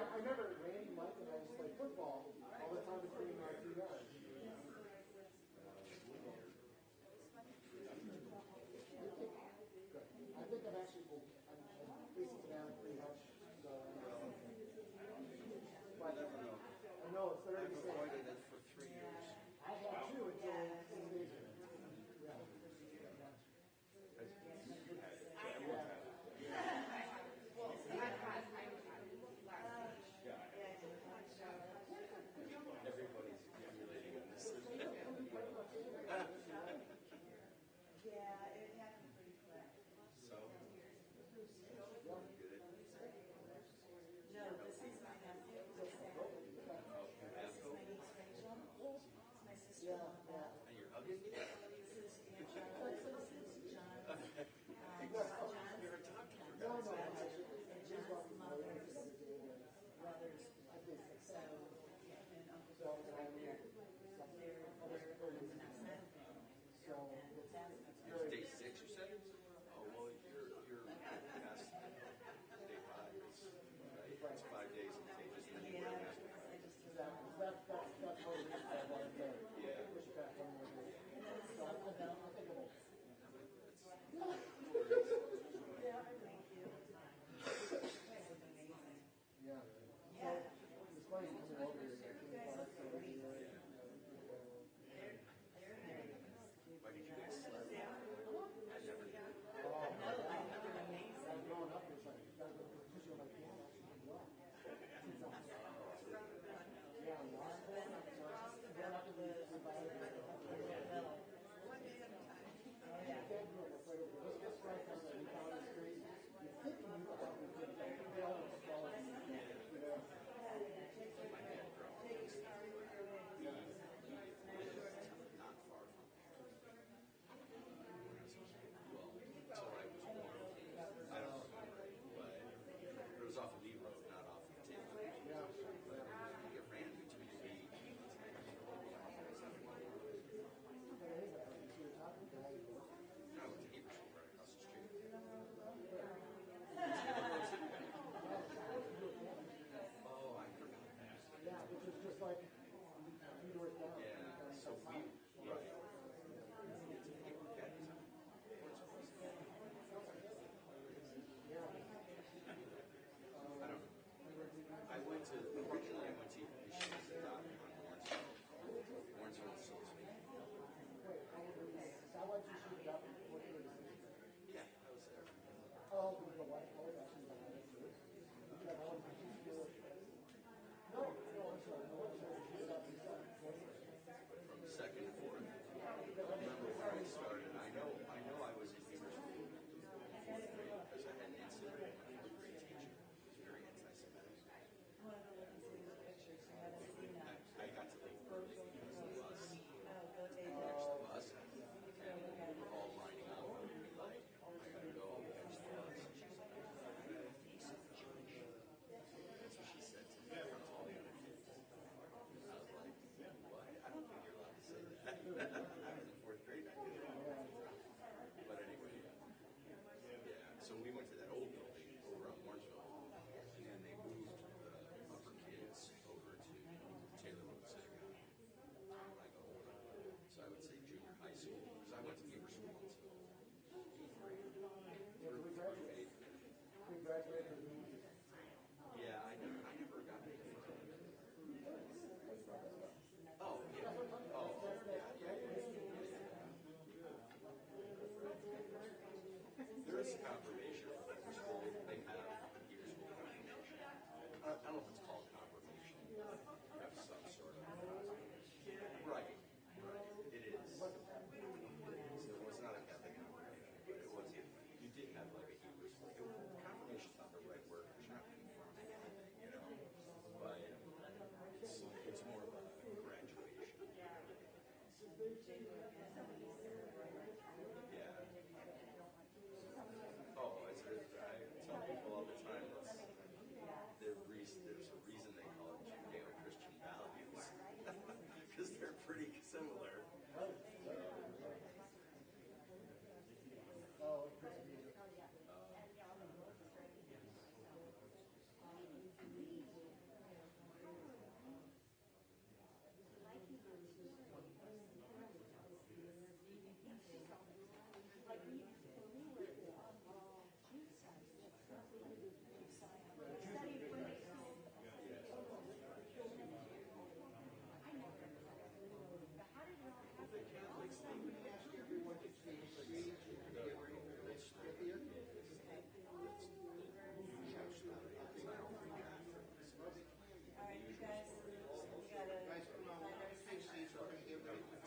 I remember Randy, Mike, and I just played football all the time between our 2 guys. I think I'm actually facing down pretty much. But I know it's very I've avoided it for 3 years. I have too until 6 days ago. Yeah. Everybody's emulating on this. Yeah, it happened pretty quick. So, good. No, this is my nephew. This is my niece Rachel. It's my sister-in-law Beth. And you're hugging me? This is Angela. This is John. John's You're a doctor. and John's mother's brothers. So, and Uncle Joel's right there. They're on the next side of the family. And that's It's day 6, you said? Oh, well, you're past day 5. It's 5 days and stages. And then you wear a mask. That's what it is. I want to push it back one more day. So I'll think about it. Yeah, thank you. This is amazing. Yeah. Yeah. It's funny coming over here. You guys look great. They're very Why did you guys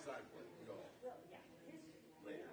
Sideboard, go. Later.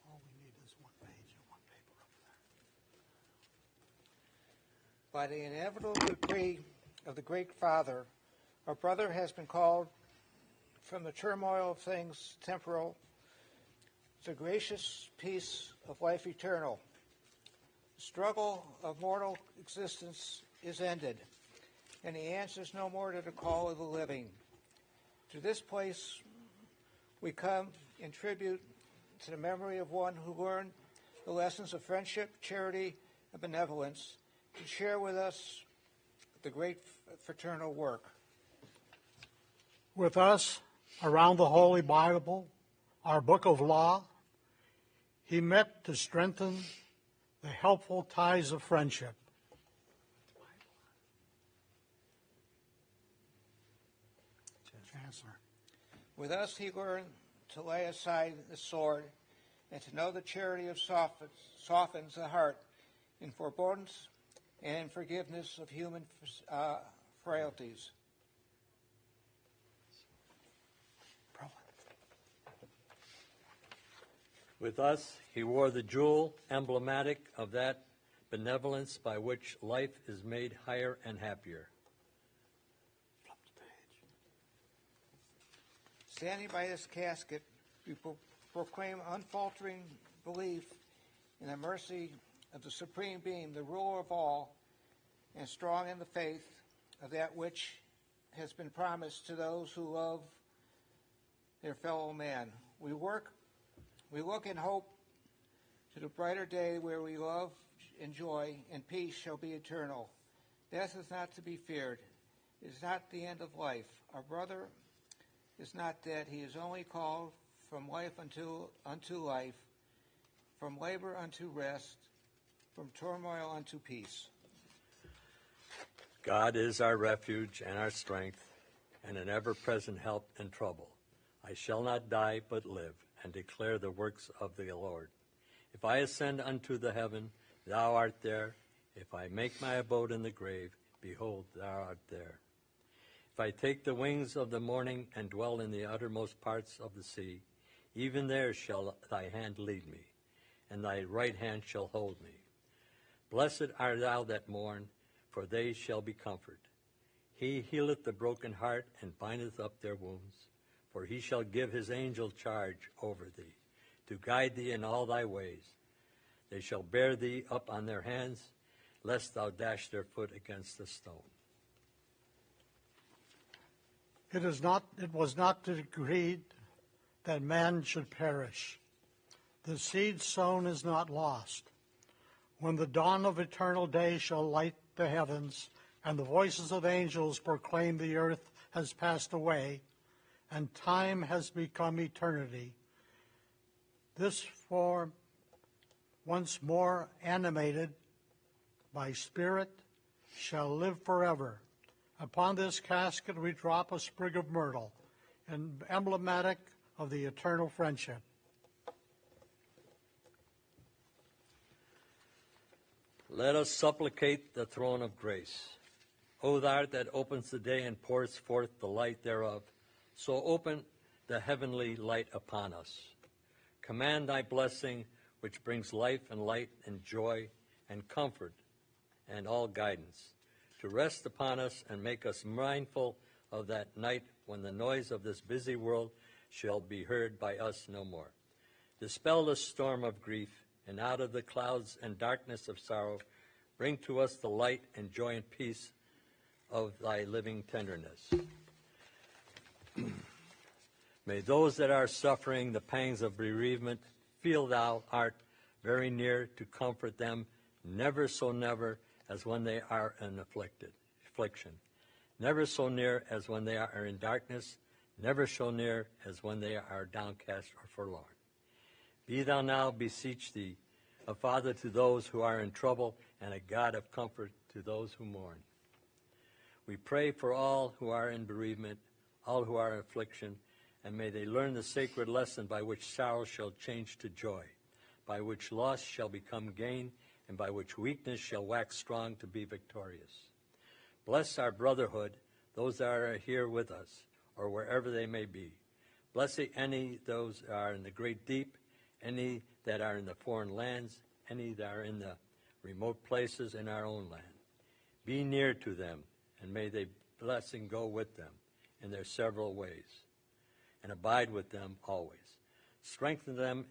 All we need is one page and one paper up there. By the inevitable decree of the great Father, our brother has been called from the turmoil of things temporal to gracious peace of life eternal. The struggle of mortal existence is ended, and he answers no more to the call of the living. To this place we come in tribute to the memory of one who learned the lessons of friendship, charity, and benevolence to share with us the great fraternal work. With us, around the Holy Bible, our book of law, he met to strengthen the helpful ties of friendship. Chancellor. With us he learned to lay aside the sword and to know the charity of softens the heart in forbearance and in forgiveness of human frailties. With us, he wore the jewel emblematic of that benevolence by which life is made higher and happier. Flip the page. Standing by this casket, we proclaim unfaltering belief in the mercy of the Supreme Being, the ruler of all, and strong in the faith of that which has been promised to those who love their fellow man. We look in hope to the brighter day where we love and joy and peace shall be eternal. Death is not to be feared. It is not the end of life. Our brother is not dead. He is only called from life unto life, from labor unto rest, from turmoil unto peace. God is our refuge and our strength, and an ever-present help in trouble. I shall not die but live, and declare the works of the Lord. If I ascend unto the heaven, thou art there. If I make my abode in the grave, behold, thou art there. If I take the wings of the morning and dwell in the uttermost parts of the sea, even there shall thy hand lead me, and thy right hand shall hold me. Blessed art thou that mourn, for they shall be comforted. He healeth the broken heart, and bindeth up their wounds. For he shall give his angel charge over thee, to guide thee in all thy ways. They shall bear thee up on their hands, lest thou dash their foot against a stone. It was not decreed that man should perish. The seed sown is not lost. When the dawn of eternal day shall light the heavens, and the voices of angels proclaim the earth has passed away, and time has become eternity, this form, once more animated by spirit, shall live forever. Upon this casket we drop a sprig of myrtle, emblematic of the eternal friendship. Let us supplicate the throne of grace. O thou that opens the day and pours forth the light thereof, so open the heavenly light upon us. Command thy blessing, which brings life and light and joy and comfort and all guidance, to rest upon us and make us mindful of that night when the noise of this busy world shall be heard by us no more. Dispel the storm of grief, and out of the clouds and darkness of sorrow, bring to us the light and joy and peace of thy living tenderness. May those that are suffering the pangs of bereavement feel thou art very near to comfort them, never so never as when they are in affliction, never so near as when they are in darkness, never so near as when they are downcast or forlorn. Be thou now, beseech thee, a Father to those who are in trouble, and a God of comfort to those who mourn. We pray for all who are in bereavement, all who are in affliction, and may they learn the sacred lesson by which sorrow shall change to joy, by which loss shall become gain, and by which weakness shall wax strong to be victorious. Bless our brotherhood, those that are here with us, or wherever they may be. Bless any those that are in the great deep, any that are in the foreign lands, any that are in the remote places in our own land. Be near to them, and may thy blessing go with them in their several ways, and abide with them always. Strengthen them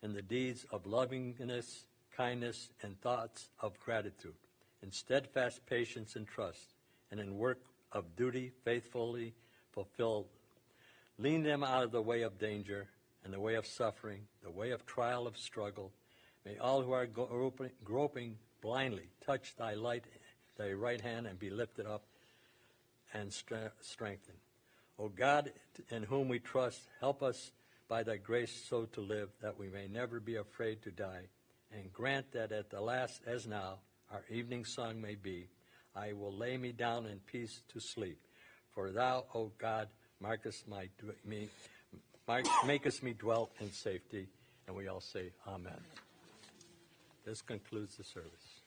in the deeds of lovingness, kindness, and thoughts of gratitude, in steadfast patience and trust, and in work of duty faithfully fulfilled. Lead them out of the way of danger and the way of suffering, the way of trial, of struggle. May all who are groping blindly touch thy light, thy right hand, and be lifted up and strengthened. O God, in whom we trust, help us by thy grace so to live that we may never be afraid to die, and grant that at the last, as now, our evening song may be, I will lay me down in peace to sleep. For thou, O God, makest me dwell in safety. And we all say, Amen. This concludes the service.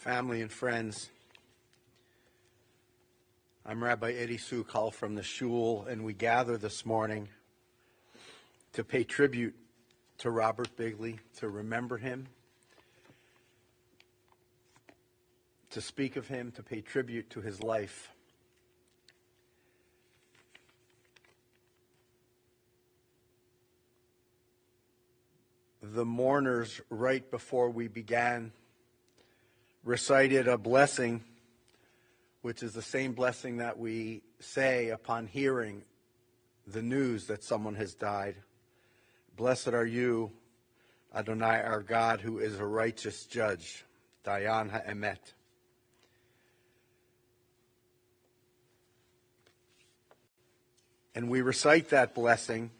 family and friends. I'm Rabbi Eddie Sukal from the Shul, and we gather this morning to pay tribute to Robert Bigley, to remember him, to speak of him, to pay tribute to his life. The mourners, right before we began, recited a blessing, which is the same blessing that we say upon hearing the news that someone has died. Blessed are you, Adonai, our God, who is a righteous judge, Dayan ha'emet. And we recite that blessing,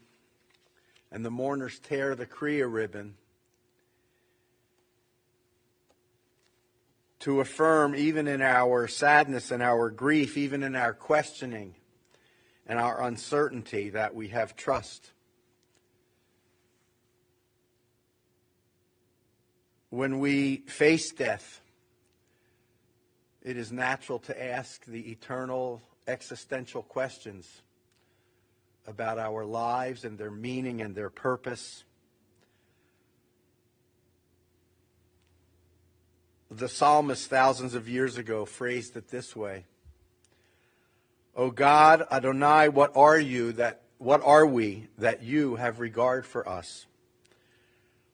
and the mourners tear the Kriya ribbon to affirm, even in our sadness and our grief, even in our questioning and our uncertainty, that we have trust. When we face death, it is natural to ask the eternal existential questions about our lives and their meaning and their purpose. The psalmist thousands of years ago phrased it this way: O God, Adonai, what are we that you have regard for us?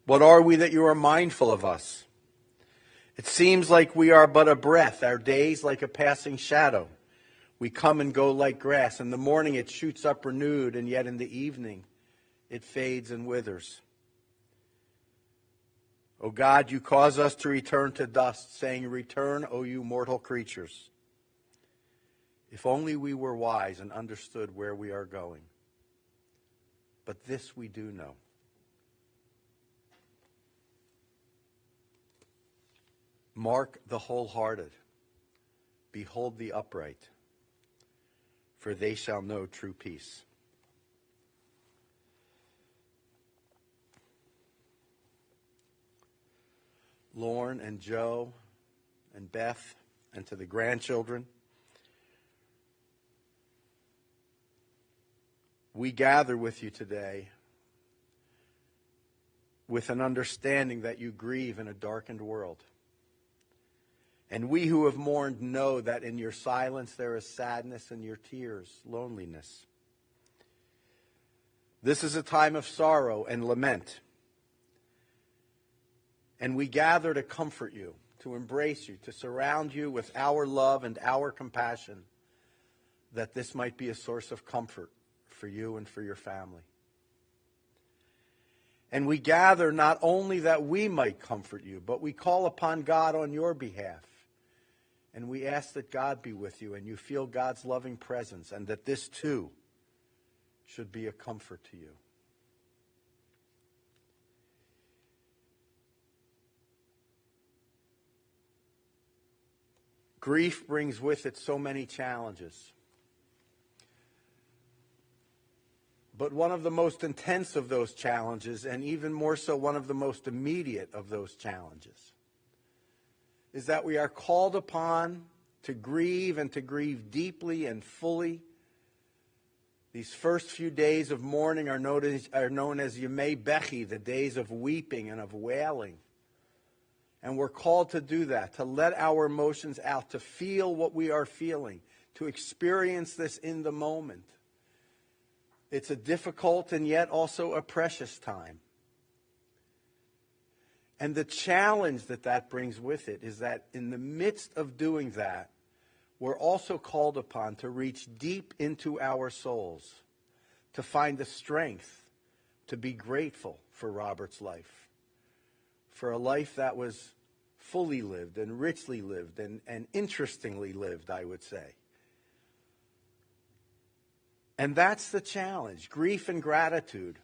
What are we that you are mindful of us? It seems like we are but a breath, our days like a passing shadow. We come and go like grass. In the morning it shoots up renewed, and yet in the evening it fades and withers. O God, you cause us to return to dust, saying, return, O you mortal creatures. If only we were wise and understood where we are going. But this we do know. Mark the wholehearted. Behold the upright. For they shall know true peace. Lorne and Joe and Beth, and to the grandchildren, we gather with you today with an understanding that you grieve in a darkened world. And we who have mourned know that in your silence there is sadness, and your tears, loneliness. This is a time of sorrow and lament. And we gather to comfort you, to embrace you, to surround you with our love and our compassion, that this might be a source of comfort for you and for your family. And we gather not only that we might comfort you, but we call upon God on your behalf. And we ask that God be with you and you feel God's loving presence, and that this too should be a comfort to you. Grief brings with it so many challenges. But one of the most intense of those challenges, and even more so one of the most immediate of those challenges, is that we are called upon to grieve, and to grieve deeply and fully. These first few days of mourning are known as Yemei Bechi, the days of weeping and of wailing. And we're called to do that, to let our emotions out, to feel what we are feeling, to experience this in the moment. It's a difficult and yet also a precious time. And the challenge that brings with it is that in the midst of doing that, we're also called upon to reach deep into our souls, to find the strength to be grateful for Robert's life, for a life that was fully lived and richly lived and interestingly lived, I would say. And that's the challenge. Grief and gratitude,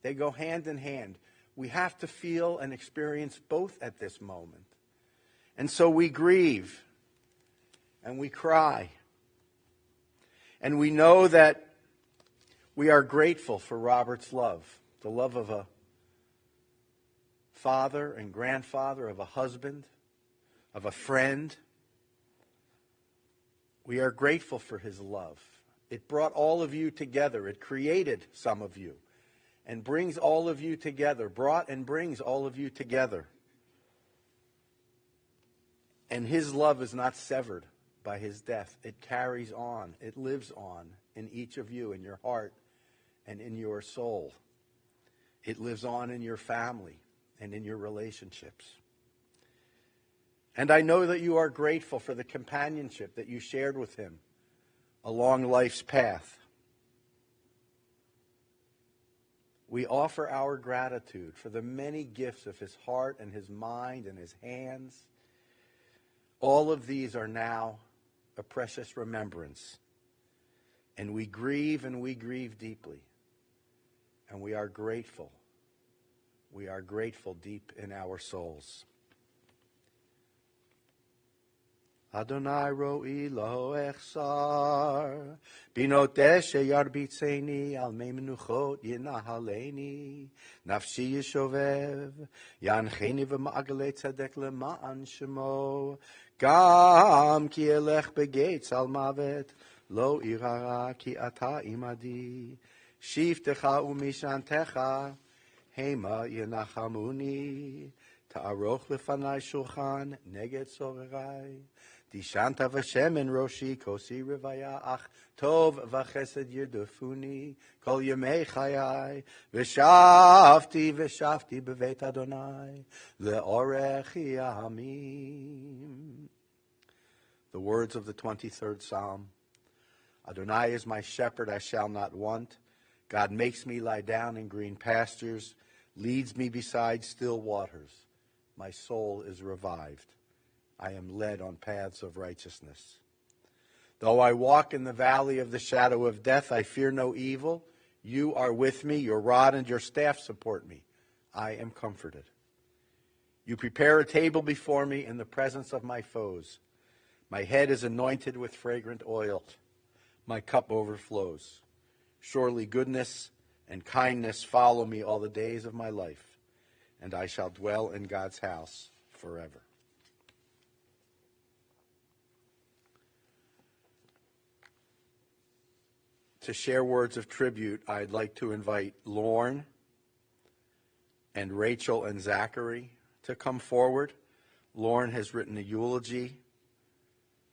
they go hand in hand. We have to feel and experience both at this moment. And so we grieve and we cry. And we know that we are grateful for Robert's love, the love of a father and grandfather, of a husband, of a friend. We are grateful for his love. It brought all of you together. It created some of you and brings all of you together, brought and brings all of you together. And his love is not severed by his death. It carries on. It lives on in each of you, in your heart and in your soul. It lives on in your family and in your relationships. And I know that you are grateful for the companionship that you shared with him along life's path. We offer our gratitude for the many gifts of his heart and his mind and his hands. All of these are now a precious remembrance. And we grieve deeply. And we are grateful. We are grateful deep in our souls. Adonai ro'i lo echsar, binotesh yarbitzeni al mei menuchot yinahaleni, nafshi yishovev, yancheni v'ma'agalei tzedek lema'an shemo, gam ki elech begates al mavet, lo irara ki ata imadi, shiftecha umishantecha, hema yinachamuni, ta'aroch lefanai shulchan neged sorerai, Dishanta v'shemen roshi kosi revaya ach tov v'chesed yirdufuni kol yemei chayai v'shavti b'veit Adonai le'orech yamim. The words of the 23rd Psalm. Adonai is my shepherd, I shall not want. God makes me lie down in green pastures, leads me beside still waters. My soul is revived. I am led on paths of righteousness. Though I walk in the valley of the shadow of death, I fear no evil. You are with me, your rod and your staff support me. I am comforted. You prepare a table before me in the presence of my foes. My head is anointed with fragrant oil. My cup overflows. Surely goodness and kindness follow me all the days of my life, and I shall dwell in God's house forever. To share words of tribute, I'd like to invite Lorne and Rachel and Zachary to come forward. Lorne has written a eulogy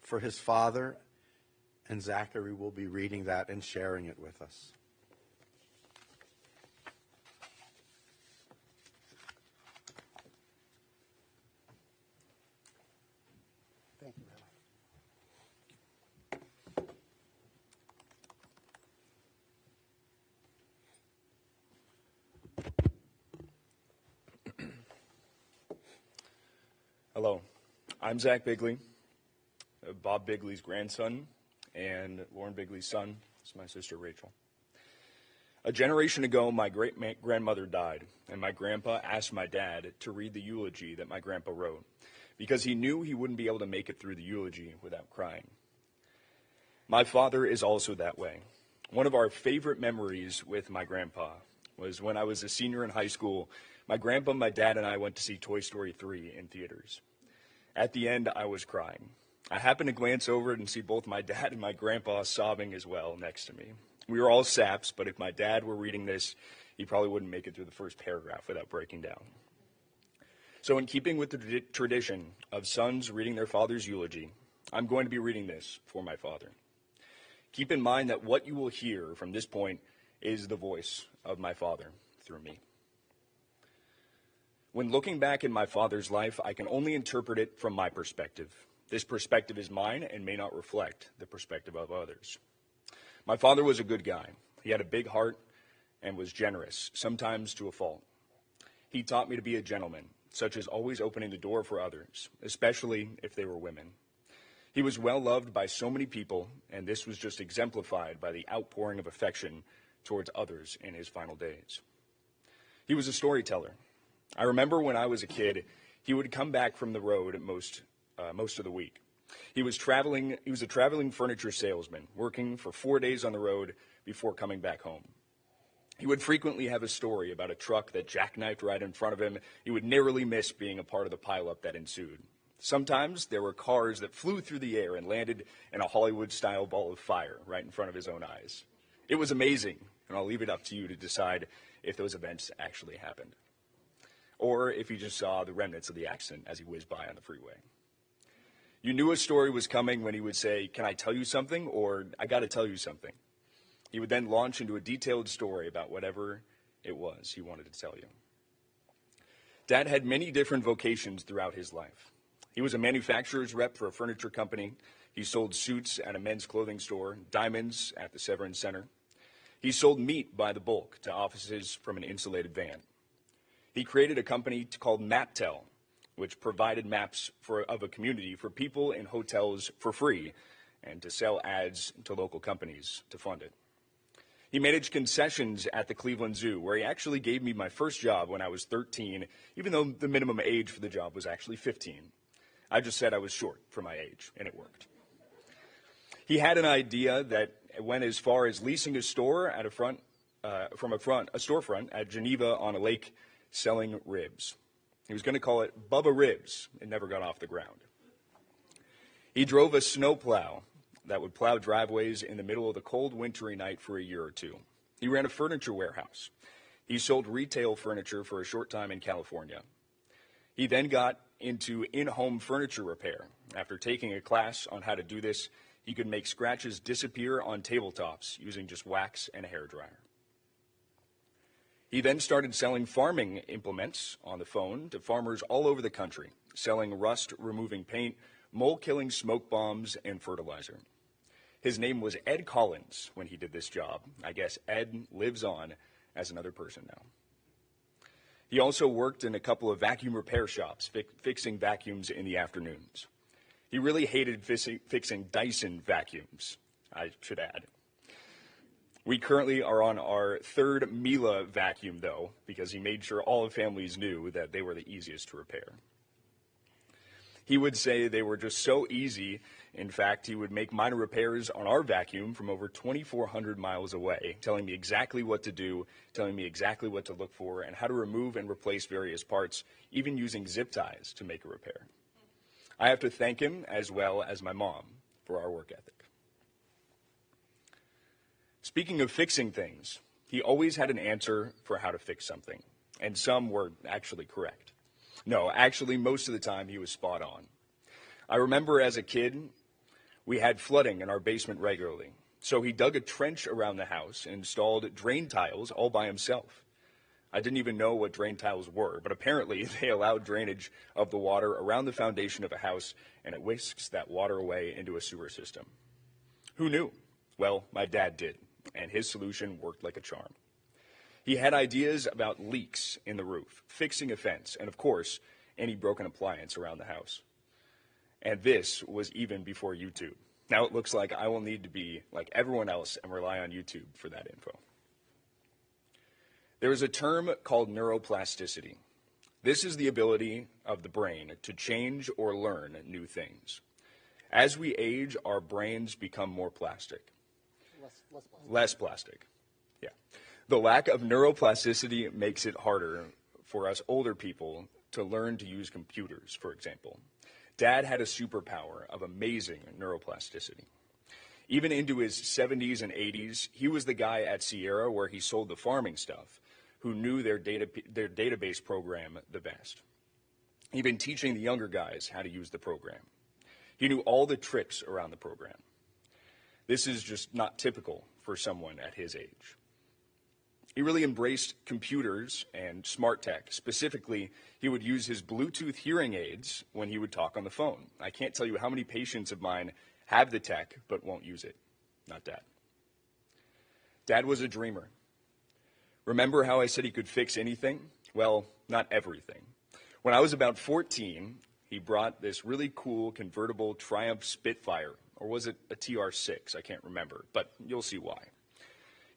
for his father, and Zachary will be reading that and sharing it with us. Thank you, Rabbi. Hello, I'm Zach Bigley, Bob Bigley's grandson, and Lauren Bigley's son. It's my sister Rachel. A generation ago, my great-grandmother died, and my grandpa asked my dad to read the eulogy that my grandpa wrote, because he knew he wouldn't be able to make it through the eulogy without crying. My father is also that way. One of our favorite memories with my grandpa was when I was a senior in high school. My grandpa, my dad, and I went to see Toy Story 3 in theaters. At the end, I was crying. I happened to glance over and see both my dad and my grandpa sobbing as well next to me. We were all saps, but if my dad were reading this, he probably wouldn't make it through the first paragraph without breaking down. So in keeping with the tradition of sons reading their father's eulogy, I'm going to be reading this for my father. Keep in mind that what you will hear from this point is the voice of my father through me. When looking back in my father's life, I can only interpret it from my perspective. This perspective is mine and may not reflect the perspective of others. My father was a good guy. He had a big heart and was generous, sometimes to a fault. He taught me to be a gentleman, such as always opening the door for others, especially if they were women. He was well loved by so many people, and this was just exemplified by the outpouring of affection towards others in his final days. He was a storyteller. I remember when I was a kid, he would come back from the road most of the week. He was a traveling furniture salesman, working for 4 days on the road before coming back home. He would frequently have a story about a truck that jackknifed right in front of him. He would narrowly miss being a part of the pileup that ensued. Sometimes there were cars that flew through the air and landed in a Hollywood-style ball of fire right in front of his own eyes. It was amazing, and I'll leave it up to you to decide if those events actually happened, or if you just saw the remnants of the accident as he whizzed by on the freeway. You knew a story was coming when he would say, "Can I tell you something?" or "I got to tell you something." He would then launch into a detailed story about whatever it was he wanted to tell you. Dad had many different vocations throughout his life. He was a manufacturer's rep for a furniture company. He sold suits at a men's clothing store, diamonds at the Severance Center. He sold meat by the bulk to offices from an insulated van. He created a company called MapTel, which provided maps of a community for people in hotels for free and to sell ads to local companies to fund it. He managed concessions at the Cleveland Zoo, where he actually gave me my first job when I was 13, even though the minimum age for the job was actually 15. I just said I was short for my age, and it worked. He had an idea that went as far as leasing a store at a storefront at Geneva on a lake selling ribs. He was going to call it Bubba Ribs. It never got off the ground. He drove a snowplow that would plow driveways in the middle of the cold, wintry night for a year or two. He ran a furniture warehouse. He sold retail furniture for a short time in California. He then got into in-home furniture repair. After taking a class on how to do this, he could make scratches disappear on tabletops using just wax and a hairdryer. He then started selling farming implements on the phone to farmers all over the country, selling rust-removing paint, mole-killing smoke bombs, and fertilizer. His name was Ed Collins when he did this job. I guess Ed lives on as another person now. He also worked in a couple of vacuum repair shops, fixing vacuums in the afternoons. He really hated fixing Dyson vacuums, I should add. We currently are on our third Miele vacuum, though, because he made sure all the families knew that they were the easiest to repair. He would say they were just so easy. In fact, he would make minor repairs on our vacuum from over 2,400 miles away, telling me exactly what to do, telling me exactly what to look for, and how to remove and replace various parts, even using zip ties to make a repair. I have to thank him, as well as my mom, for our work ethic. Speaking of fixing things, he always had an answer for how to fix something, and some were actually correct. No, actually, most of the time he was spot on. I remember as a kid, we had flooding in our basement regularly, so he dug a trench around the house and installed drain tiles all by himself. I didn't even know what drain tiles were, but apparently they allowed drainage of the water around the foundation of a house, and it whisks that water away into a sewer system. Who knew? Well, my dad did, and his solution worked like a charm. He had ideas about leaks in the roof, fixing a fence, and of course, any broken appliance around the house. And this was even before YouTube. Now it looks like I will need to be like everyone else and rely on YouTube for that info. There is a term called neuroplasticity. This is the ability of the brain to change or learn new things. As we age, our brains become more plastic. Less plastic. Yeah. The lack of neuroplasticity makes it harder for us older people to learn to use computers, for example. Dad had a superpower of amazing neuroplasticity. Even into his 70s and 80s, he was the guy at Sierra where he sold the farming stuff who knew their database program the best. He'd been teaching the younger guys how to use the program. He knew all the tricks around the program. This is just not typical for someone at his age. He really embraced computers and smart tech. Specifically, he would use his Bluetooth hearing aids when he would talk on the phone. I can't tell you how many patients of mine have the tech but won't use it. Not Dad. Dad was a dreamer. Remember how I said he could fix anything? Well, not everything. When I was about 14, he brought this really cool convertible Triumph Spitfire, or was it a TR6? I can't remember, but you'll see why.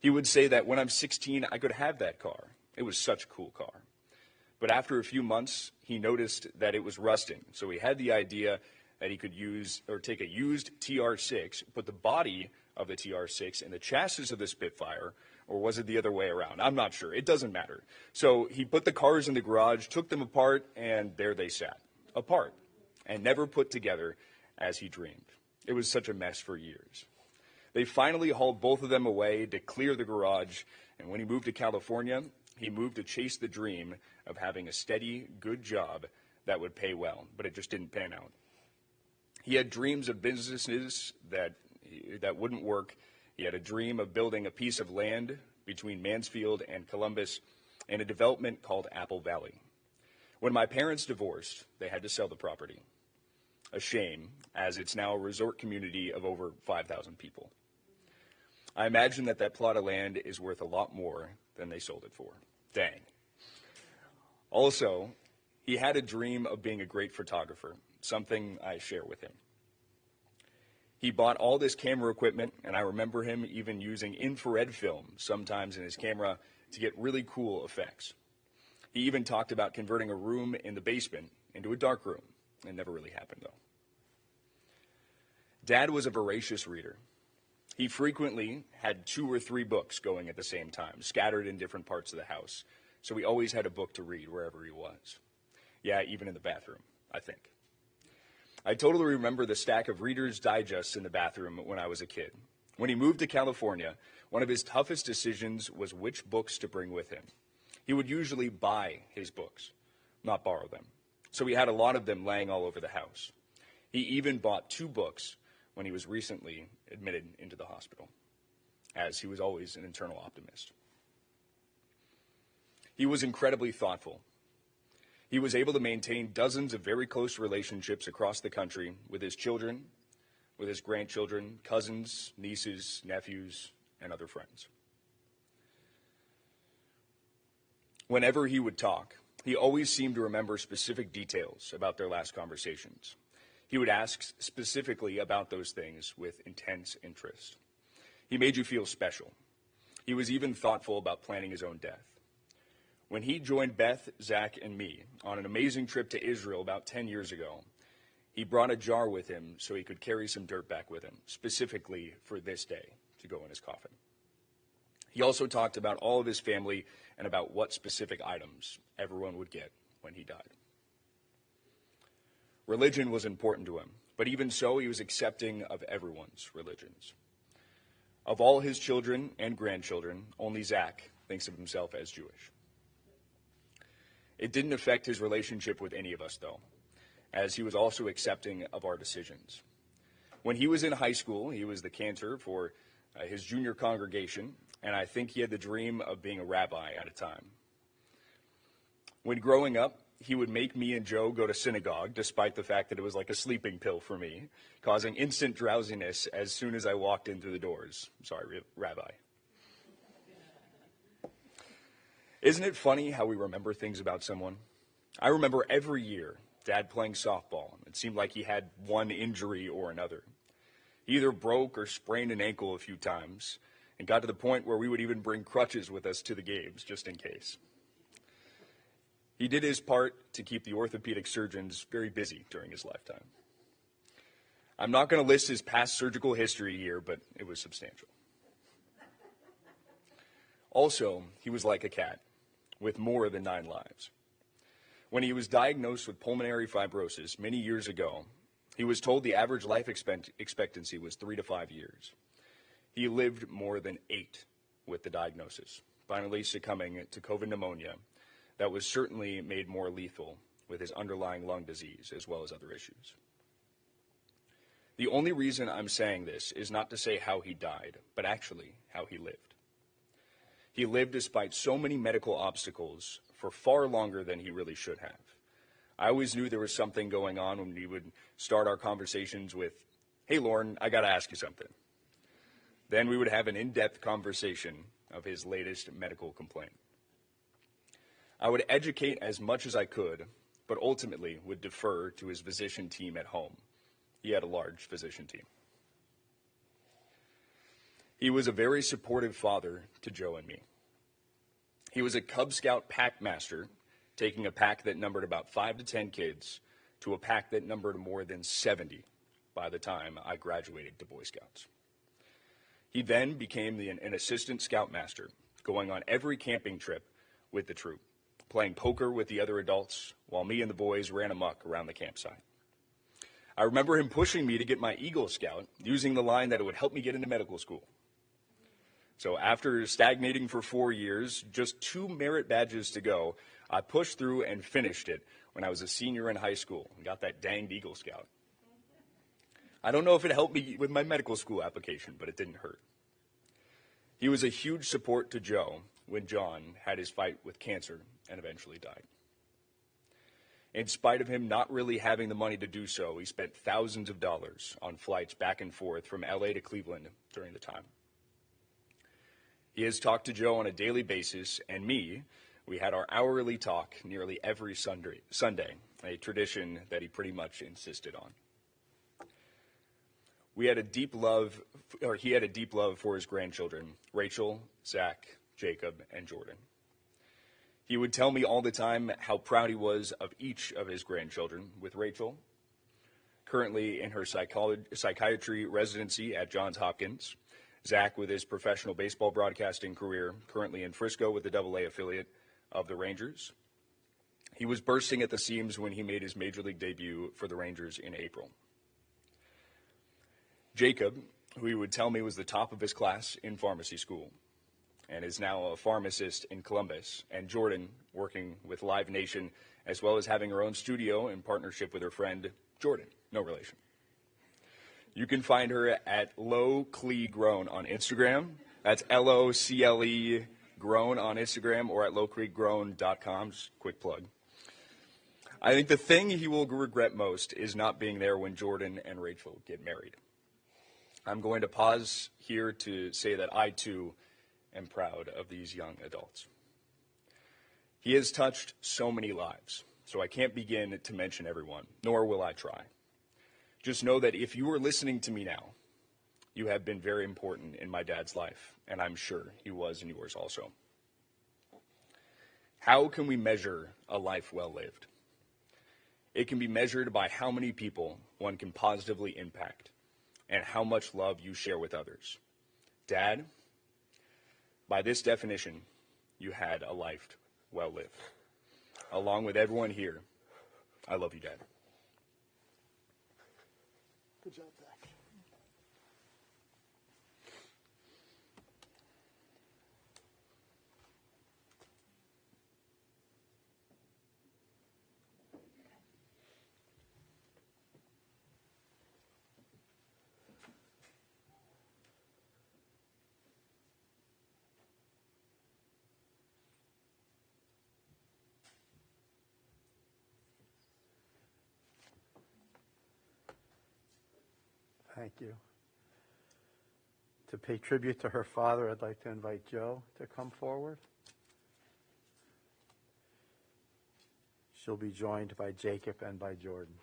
He would say that when I'm 16, I could have that car. It was such a cool car. But after a few months, he noticed that it was rusting. So he had the idea that he could take a used TR6, put the body of the TR6 in the chassis of the Spitfire, or was it the other way around? I'm not sure. It doesn't matter. So he put the cars in the garage, took them apart, and there they sat, apart. and never put together as he dreamed. It was such a mess for years. They finally hauled both of them away to clear the garage, and when he moved to California, he moved to chase the dream of having a steady, good job that would pay well, but it just didn't pan out. He had dreams of businesses that wouldn't work. He had a dream of building a piece of land between Mansfield and Columbus in a development called Apple Valley. When my parents divorced, they had to sell the property. A shame, as it's now a resort community of over 5,000 people. I imagine that plot of land is worth a lot more than they sold it for. Dang. Also, he had a dream of being a great photographer, something I share with him. He bought all this camera equipment, and I remember him even using infrared film sometimes in his camera to get really cool effects. He even talked about converting a room in the basement into a dark room. It never really happened, though. Dad was a voracious reader. He frequently had 2 or 3 books going at the same time, scattered in different parts of the house, so he always had a book to read wherever he was. Yeah, even in the bathroom, I think. I totally remember the stack of Reader's Digests in the bathroom when I was a kid. When he moved to California, one of his toughest decisions was which books to bring with him. He would usually buy his books, not borrow them. So he had a lot of them laying all over the house. He even bought 2 books when he was recently admitted into the hospital, as he was always an internal optimist. He was incredibly thoughtful. He was able to maintain dozens of very close relationships across the country with his children, with his grandchildren, cousins, nieces, nephews, and other friends. Whenever he would talk, he always seemed to remember specific details about their last conversations. He would ask specifically about those things with intense interest. He made you feel special. He was even thoughtful about planning his own death. When he joined Beth, Zach, and me on an amazing trip to Israel about 10 years ago, he brought a jar with him so he could carry some dirt back with him, specifically for this day, to go in his coffin. He also talked about all of his family and about what specific items everyone would get when he died. Religion was important to him, but even so, he was accepting of everyone's religions. Of all his children and grandchildren, only Zach thinks of himself as Jewish. It didn't affect his relationship with any of us, though, as he was also accepting of our decisions. When he was in high school, he was the cantor for his junior congregation, and I think he had the dream of being a rabbi at a time. When growing up, he would make me and Joe go to synagogue, despite the fact that it was like a sleeping pill for me, causing instant drowsiness as soon as I walked in through the doors. Sorry, Rabbi. Isn't it funny how we remember things about someone? I remember every year Dad playing softball. It seemed like he had one injury or another. He either broke or sprained an ankle a few times and got to the point where we would even bring crutches with us to the games just in case. He did his part to keep the orthopedic surgeons very busy during his lifetime. I'm not going to list his past surgical history here, but it was substantial. Also, he was like a cat, with more than 9 lives. When he was diagnosed with pulmonary fibrosis many years ago, he was told the average life expectancy was 3 to 5 years. He lived more than 8 with the diagnosis, finally succumbing to COVID pneumonia that was certainly made more lethal with his underlying lung disease as well as other issues. The only reason I'm saying this is not to say how he died, but actually how he lived. He lived despite so many medical obstacles for far longer than he really should have. I always knew there was something going on when we would start our conversations with, "Hey, Lauren, I got to ask you something." Then we would have an in-depth conversation of his latest medical complaint. I would educate as much as I could, but ultimately would defer to his physician team at home. He had a large physician team. He was a very supportive father to Joe and me. He was a Cub Scout pack master, taking a pack that numbered about 5 to 10 kids to a pack that numbered more than 70 by the time I graduated to Boy Scouts. He then became an assistant scoutmaster, going on every camping trip with the troop, playing poker with the other adults while me and the boys ran amok around the campsite. I remember him pushing me to get my Eagle Scout, using the line that it would help me get into medical school. So after stagnating for 4 years, just 2 merit badges to go, I pushed through and finished it when I was a senior in high school and got that danged Eagle Scout. I don't know if it helped me with my medical school application, but it didn't hurt. He was a huge support to Joe when John had his fight with cancer and eventually died. In spite of him not really having the money to do so, he spent thousands of dollars on flights back and forth from LA to Cleveland during the time. He has talked to Joe on a daily basis, and me. We had our hourly talk nearly every Sunday, a tradition that he pretty much insisted on. He had a deep love for his grandchildren, Rachel, Zach, Jacob, and Jordan. He would tell me all the time how proud he was of each of his grandchildren, with Rachel currently in her psychiatry residency at Johns Hopkins, Zach with his professional baseball broadcasting career, currently in Frisco with the AA affiliate of the Rangers. He was bursting at the seams when he made his major league debut for the Rangers in April. Jacob, who he would tell me was the top of his class in pharmacy school and is now a pharmacist in Columbus, and Jordan, working with Live Nation, as well as having her own studio in partnership with her friend Jordan, no relation. You can find her at Locle Grown on Instagram. That's LOCLE Grown on Instagram, or at lowcreekgrown.com. Just quick plug. I think the thing he will regret most is not being there when Jordan and Rachel get married. I'm going to pause here to say that I, too, am proud of these young adults. He has touched so many lives, so I can't begin to mention everyone, nor will I try. Just know that if you are listening to me now, you have been very important in my dad's life, and I'm sure he was in yours also. How can we measure a life well lived? It can be measured by how many people one can positively impact and how much love you share with others. Dad, by this definition, you had a life well lived. Along with everyone here, I love you, Dad. Good job, Zach. Thank you. To pay tribute to her father, I'd like to invite Joe to come forward. She'll be joined by Jacob and by Jordan.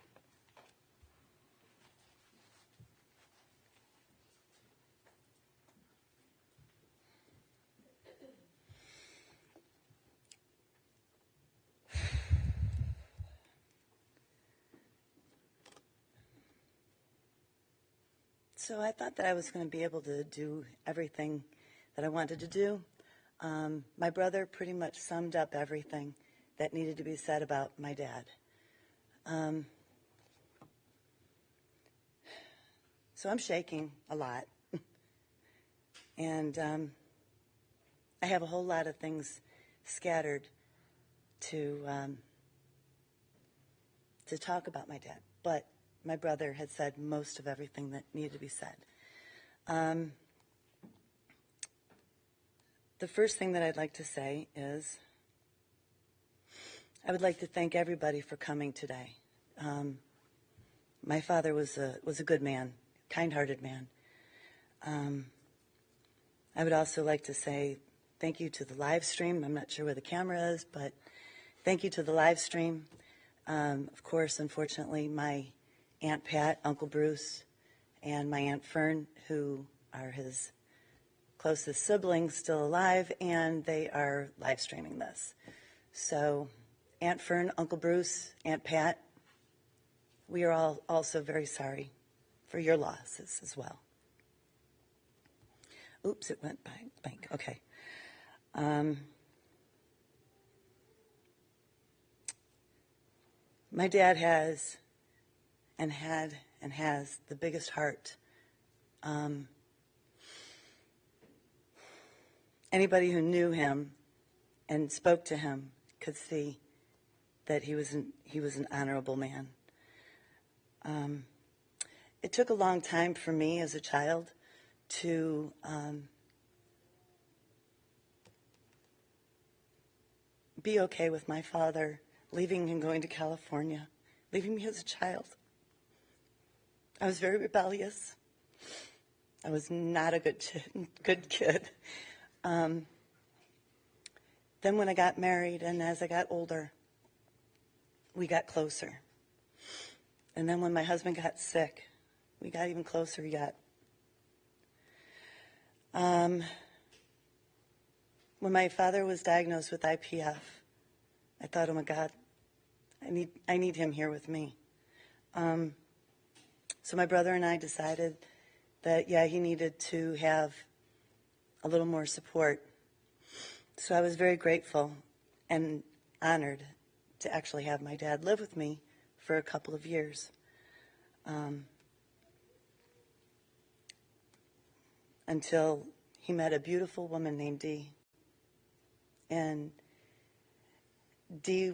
So I thought that I was going to be able to do everything that I wanted to do. My brother pretty much summed up everything that needed to be said about my dad. So I'm shaking a lot. And I have a whole lot of things scattered to talk about my dad. But my brother had said most of everything that needed to be said. The first thing that I'd like to say is I would like to thank everybody for coming today. My father was a good man, kind-hearted man. I would also like to say thank you to the live stream. I'm not sure where the camera is, but thank you to the live stream. Of course, unfortunately, my Aunt Pat, Uncle Bruce, and my Aunt Fern, who are his closest siblings, still alive, and they are live streaming this. So Aunt Fern, Uncle Bruce, Aunt Pat, we are all also very sorry for your losses as well. Oops, it went blank. Okay. My dad has and had and has the biggest heart. Anybody who knew him and spoke to him could see that he was an honorable man. It took a long time for me as a child to be okay with my father leaving and going to California, leaving me as a child. I was very rebellious. I was not a good kid. Then when I got married and as I got older, we got closer. And then when my husband got sick, we got even closer yet. When my father was diagnosed with IPF, I thought, oh my God, I need him here with me. So my brother and I decided that, yeah, he needed to have a little more support. So I was very grateful and honored to actually have my dad live with me for a couple of years. Until he met a beautiful woman named Dee. And Dee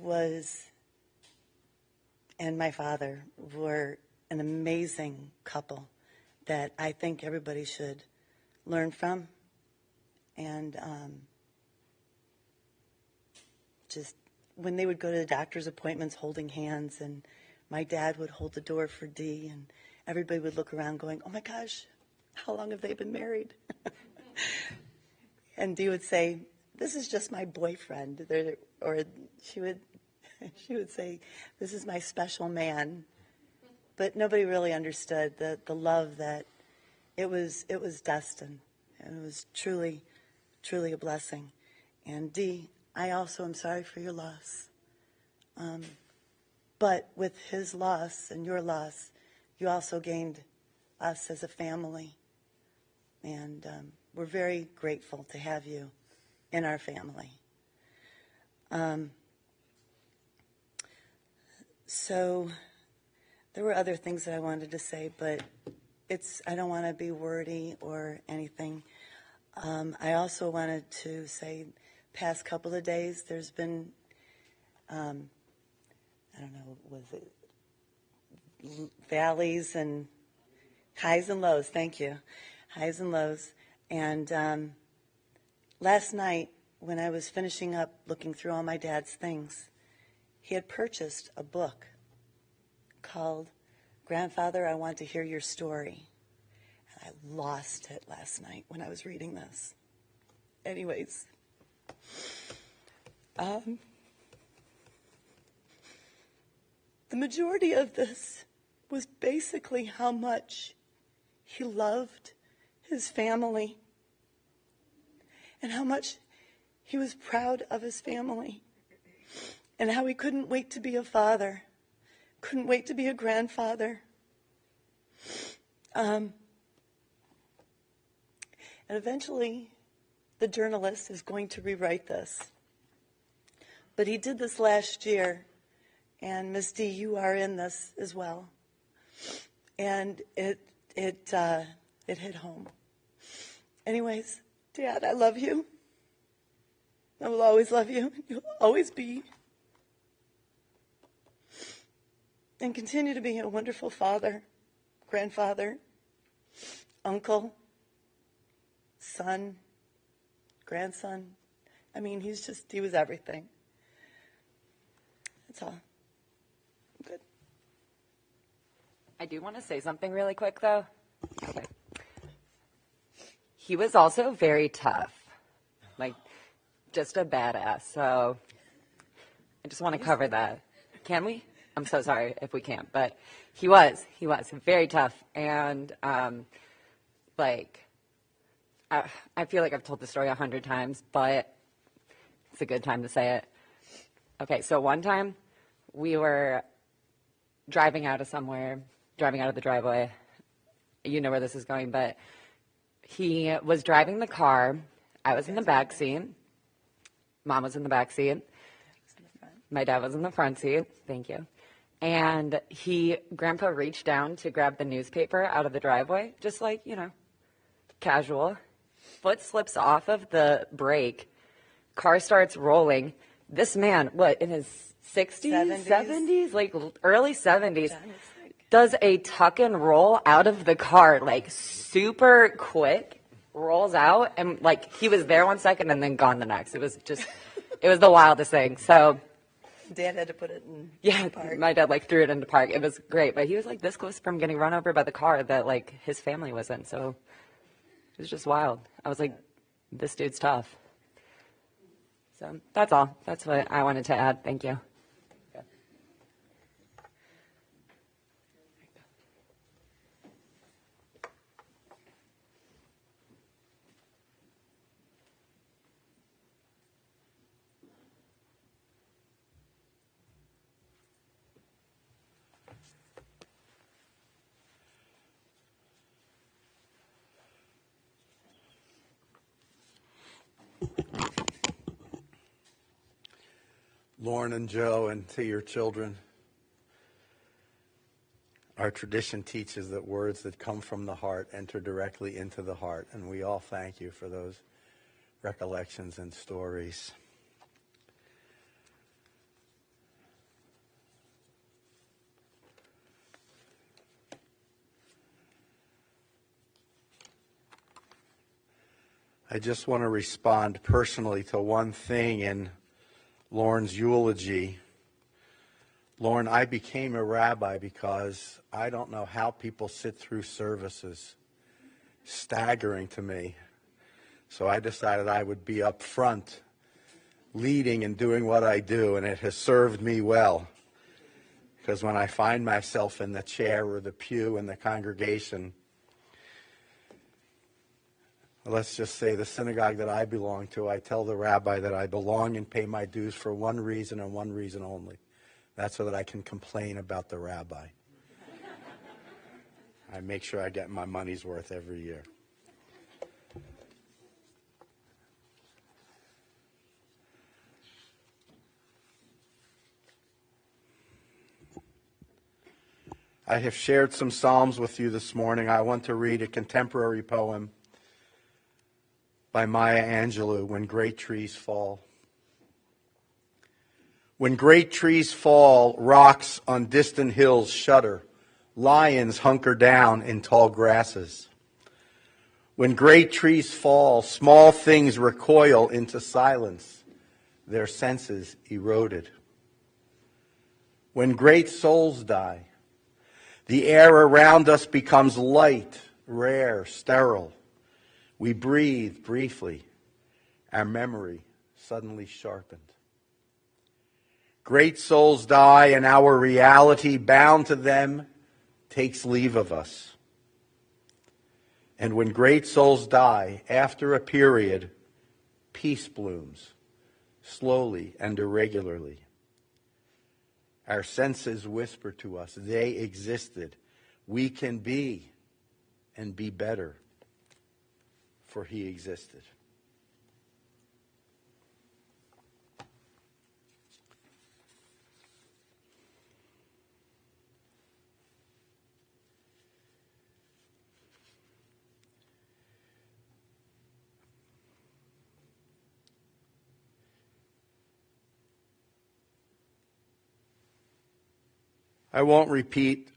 and my father were an amazing couple that I think everybody should learn from. And just when they would go to the doctor's appointments holding hands, and my dad would hold the door for Dee, and everybody would look around going, oh my gosh, how long have they been married? And Dee would say, this is just my boyfriend. Or she would say, this is my special man. But nobody really understood the love that it was destined. And it was truly, truly a blessing. And Dee, I also am sorry for your loss. But with his loss and your loss, you also gained us as a family. And we're very grateful to have you in our family. So there were other things that I wanted to say, but I don't want to be wordy or anything. I also wanted to say, past couple of days, there's been, I don't know, was it valleys and highs and lows? Thank you. Highs and lows. And last night, when I was finishing up looking through all my dad's things, he had purchased a book called Grandfather, I Want to Hear Your Story. And I lost it last night when I was reading this. Anyways, the majority of this was basically how much he loved his family and how much he was proud of his family and how he couldn't wait to be a father, couldn't wait to be a grandfather. And eventually, the journalist is going to rewrite this. But he did this last year, and Ms. D, you are in this as well. And it hit home. Anyways, Dad, I love you. I will always love you. You'll always be. And continue to be a wonderful father, grandfather, uncle, son, grandson. I mean, he was everything. That's all. I'm good. I do want to say something really quick, though. Okay. He was also very tough, like just a badass. So I just want to cover that. Can we? I'm so sorry if we can't, but he was very tough. And I feel like I've told the story 100 times, but it's a good time to say it. Okay, so one time we were driving out of the driveway. You know where this is going, but he was driving the car. I was in the back seat. Mom was in the back seat. My dad was in the front seat. Thank you. And Grandpa reached down to grab the newspaper out of the driveway, just like, casual. Foot slips off of the brake. Car starts rolling. This man, in his 60s, 70s, like early 70s, does a tuck and roll out of the car, like super quick, rolls out, and like he was there 1 second and then gone the next. It was the wildest thing. So Dad had to put it in park. My dad like threw it into park. It was great, but he was like this close from getting run over by the car that like his family was in. So it was just wild. I was like, this dude's tough. So that's all. That's what I wanted to add. Thank you. Lauren and Joe, and to your children, our tradition teaches that words that come from the heart enter directly into the heart, and we all thank you for those recollections and stories. I just want to respond personally to one thing in Lauren's eulogy. Lauren, I became a rabbi because I don't know how people sit through services. Staggering to me. So I decided I would be up front, leading and doing what I do, and it has served me well. Because when I find myself in the chair or the pew in the congregation, let's just say the synagogue that I belong to, I tell the rabbi that I belong and pay my dues for one reason and one reason only. That's so that I can complain about the rabbi. I make sure I get my money's worth every year. I have shared some Psalms with you this morning. I want to read a contemporary poem by Maya Angelou, When Great Trees Fall. When great trees fall, rocks on distant hills shudder. Lions hunker down in tall grasses. When great trees fall, small things recoil into silence, their senses eroded. When great souls die, the air around us becomes light, rare, sterile. We breathe briefly, our memory suddenly sharpened. Great souls die, and our reality, bound to them, takes leave of us. And when great souls die, after a period, peace blooms, slowly and irregularly. Our senses whisper to us, they existed. We can be and be better. For he existed. I won't repeat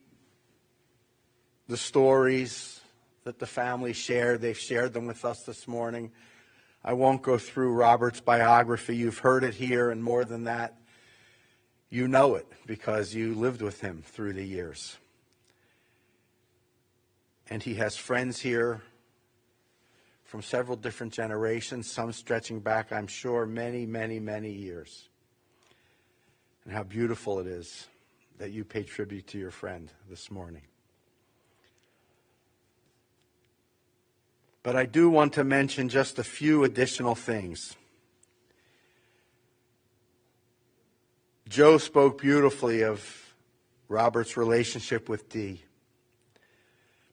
the stories that the family shared. They've shared them with us this morning. I won't go through Robert's biography. You've heard it here, and more than that, you know it because you lived with him through the years. And he has friends here from several different generations, some stretching back, I'm sure, many, many, many years. And how beautiful it is that you pay tribute to your friend this morning. But I do want to mention just a few additional things. Joe spoke beautifully of Robert's relationship with Dee.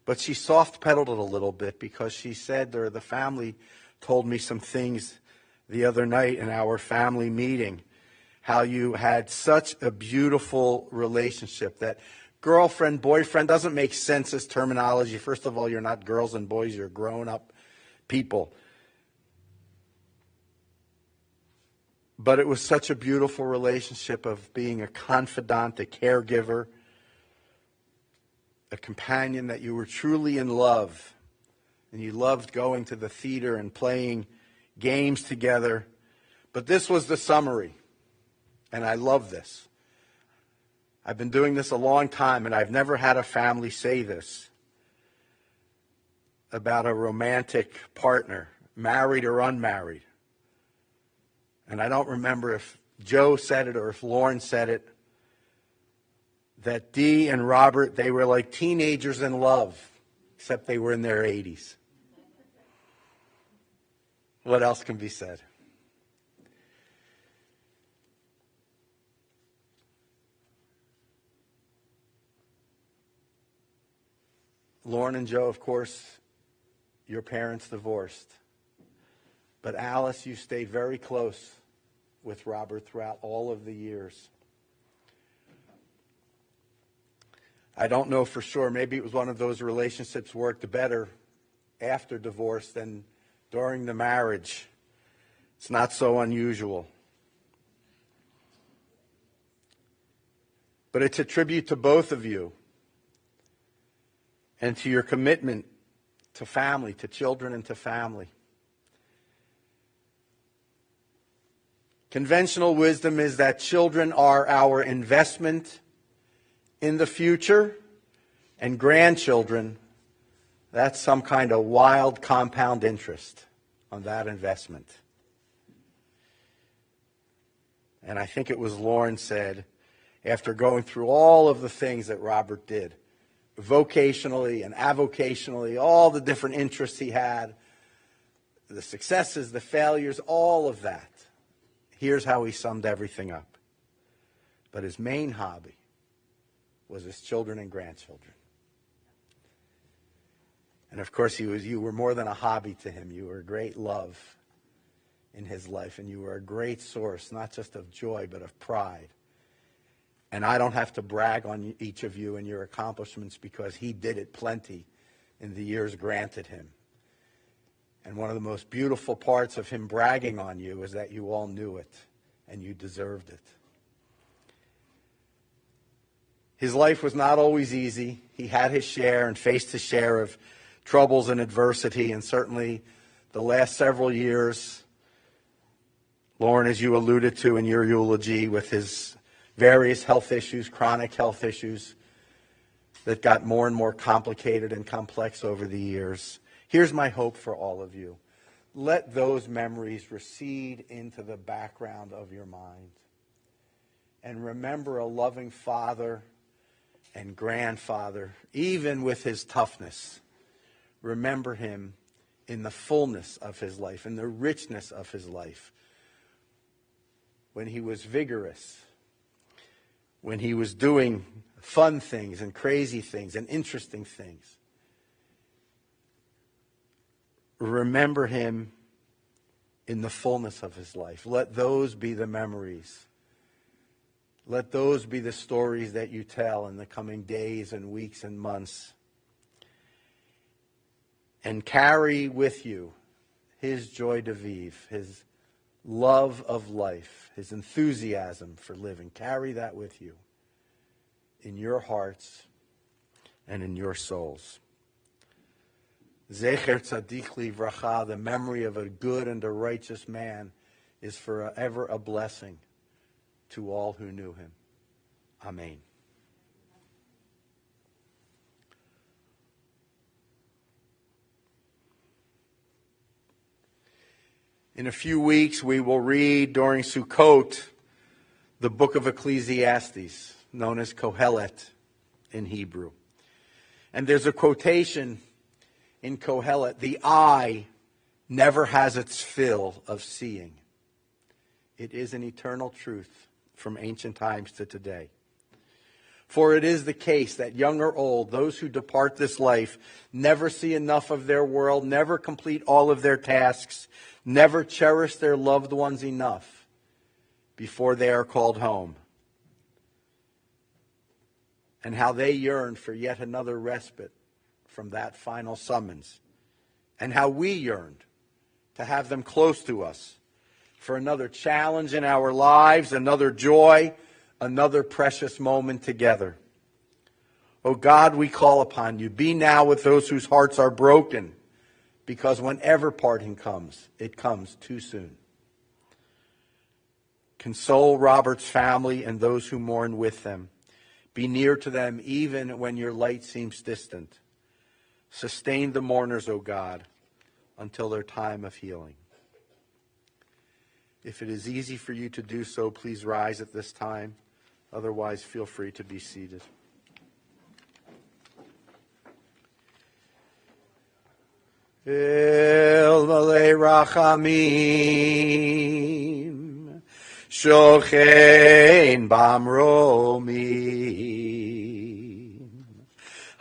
But she soft-pedaled it a little bit because she said, or the family told me some things the other night in our family meeting, how you had such a beautiful relationship. That girlfriend, boyfriend doesn't make sense as terminology. First of all, you're not girls and boys, you're grown-up people. But it was such a beautiful relationship of being a confidant, a caregiver, a companion, that you were truly in love. And you loved going to the theater and playing games together. But this was the summary. And I love this. I've been doing this a long time, and I've never had a family say this about a romantic partner, married or unmarried. And I don't remember if Joe said it or if Lauren said it, that Dee and Robert, they were like teenagers in love, except they were in their 80s. What else can be said? Lauren and Joe, of course, your parents divorced. But Alice, you stayed very close with Robert throughout all of the years. I don't know for sure. Maybe it was one of those relationships worked better after divorce than during the marriage. It's not so unusual. But it's a tribute to both of you and to your commitment to family, to children and to family. Conventional wisdom is that children are our investment in the future, and grandchildren, that's some kind of wild compound interest on that investment. And I think it was Lauren said, after going through all of the things that Robert did, vocationally and avocationally, all the different interests he had, the successes, the failures, all of that. Here's how he summed everything up. But his main hobby was his children and grandchildren. And of course, you were more than a hobby to him. You were a great love in his life, and you were a great source, not just of joy, but of pride. And I don't have to brag on each of you and your accomplishments, because he did it plenty in the years granted him. And one of the most beautiful parts of him bragging on you is that you all knew it and you deserved it. His life was not always easy. He had his share and faced his share of troubles and adversity, and certainly the last several years, Lauren, as you alluded to in your eulogy, with his various health issues, chronic health issues that got more and more complicated and complex over the years. Here's my hope for all of you. Let those memories recede into the background of your mind. And remember a loving father and grandfather, even with his toughness. Remember him in the fullness of his life, in the richness of his life. When he was vigorous, when he was doing fun things and crazy things and interesting things. Remember him in the fullness of his life. Let those be the memories. Let those be the stories that you tell in the coming days and weeks and months. And carry with you his joy de vivre, his love of life, his enthusiasm for living. Carry that with you in your hearts and in your souls. Zecher Tzadik Livracha, the memory of a good and a righteous man, is forever a blessing to all who knew him. Amen. In a few weeks, we will read during Sukkot the book of Ecclesiastes, known as Kohelet in Hebrew. And there's a quotation in Kohelet: the eye never has its fill of seeing. It is an eternal truth from ancient times to today. For it is the case that young or old, those who depart this life, never see enough of their world, never complete all of their tasks, never cherish their loved ones enough before they are called home, and how they yearn for yet another respite from that final summons, and how we yearned to have them close to us for another challenge in our lives, another joy, another precious moment together. Oh God, we call upon you. Be now with those whose hearts are broken, because whenever parting comes, it comes too soon. Console Robert's family and those who mourn with them. Be near to them even when your light seems distant. Sustain the mourners, O God, until their time of healing. If it is easy for you to do so, please rise at this time. Otherwise, feel free to be seated. El malei rachamim, shochein bamromim,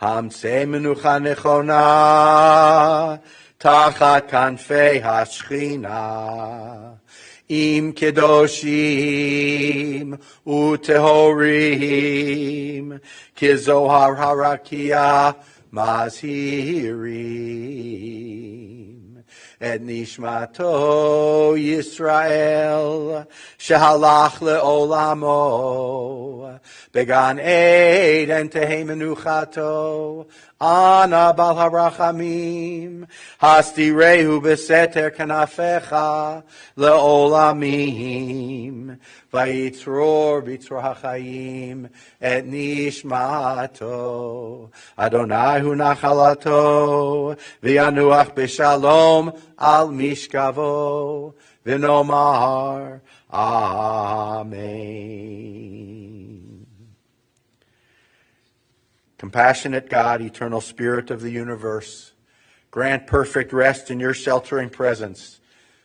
hamtzei menucha nechona, tachat kanfei hashchina, im kedoshim utehorim, kizohar harakia mazhirim. Et nishmato Yisrael shehalach leolamo began Eden tehei menuchato ana bal harachamim hastirehu beseter kanafecha leolamim vayitzror bitzror hachayim et nishmato Adonai hu nachalato v'yanuach b'shalom al mishkavo v'nomar Amen. Compassionate God, eternal Spirit of the universe, grant perfect rest in your sheltering presence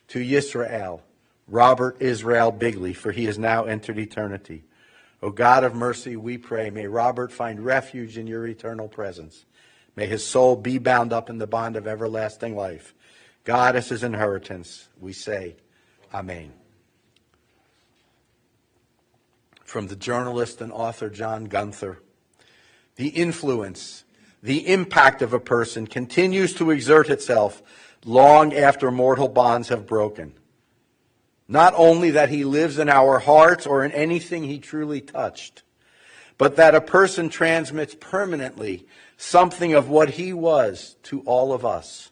to Yisrael, Robert Israel Bigley, for he has now entered eternity. O God of mercy, we pray, may Robert find refuge in your eternal presence. May his soul be bound up in the bond of everlasting life. God is his inheritance. We say, Amen. From the journalist and author John Gunther, the influence, the impact of a person continues to exert itself long after mortal bonds have broken. Not only that he lives in our hearts or in anything he truly touched, but that a person transmits permanently something of what he was to all of us.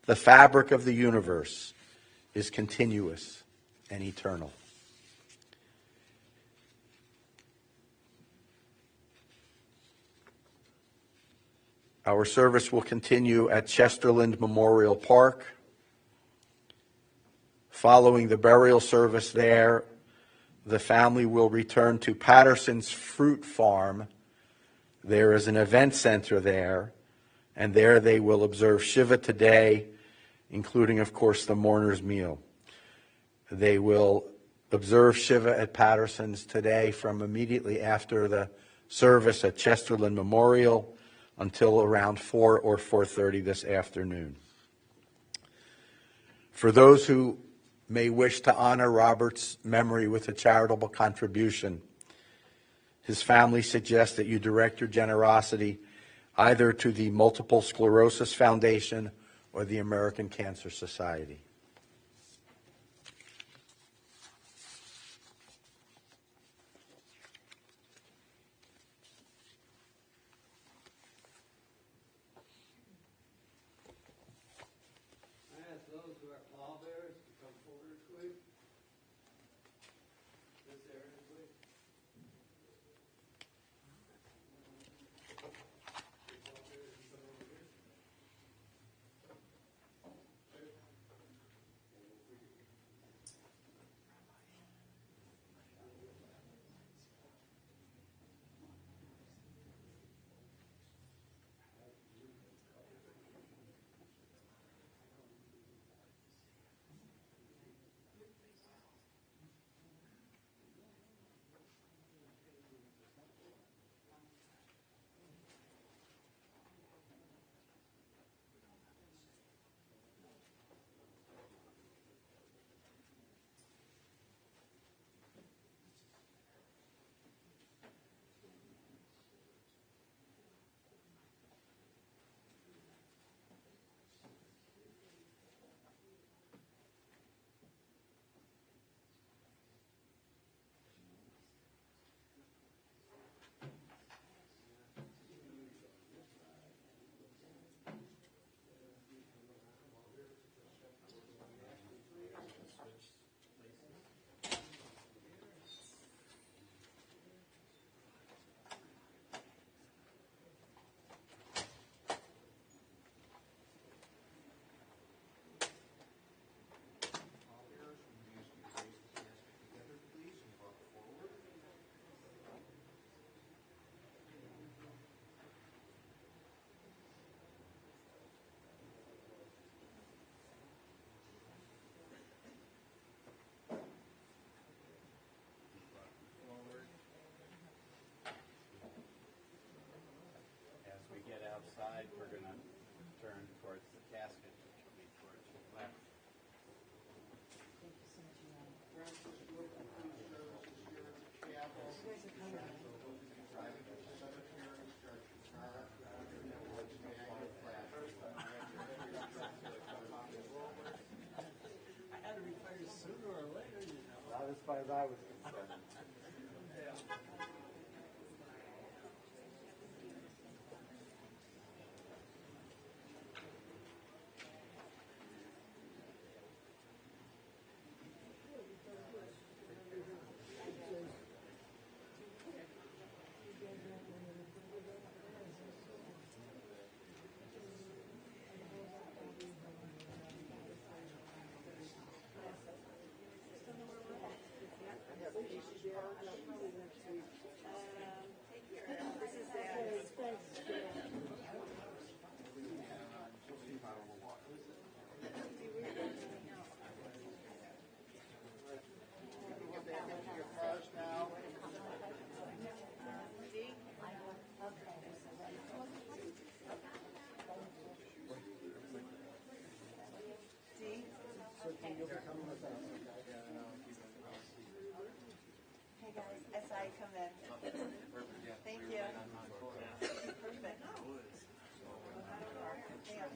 The fabric of the universe is continuous and eternal. Our service will continue at Chesterland Memorial Park. Following the burial service there, the family will return to Patterson's Fruit Farm. There is an event center there, and there they will observe Shiva today, including, of course, the mourner's meal. They will observe Shiva at Patterson's today from immediately after the service at Chesterland Memorial until around 4 or 4:30 this afternoon. For those who may wish to honor Robert's memory with a charitable contribution, his family suggests that you direct your generosity either to the Multiple Sclerosis Foundation or the American Cancer Society. far as I was concerned. Hey guys, I saw you come in. Thank you. Perfect. Yeah.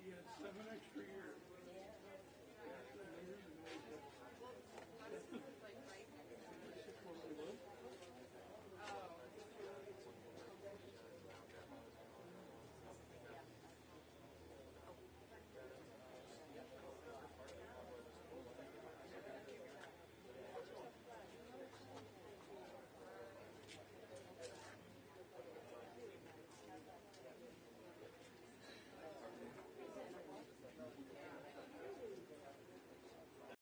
He had 7 extra years.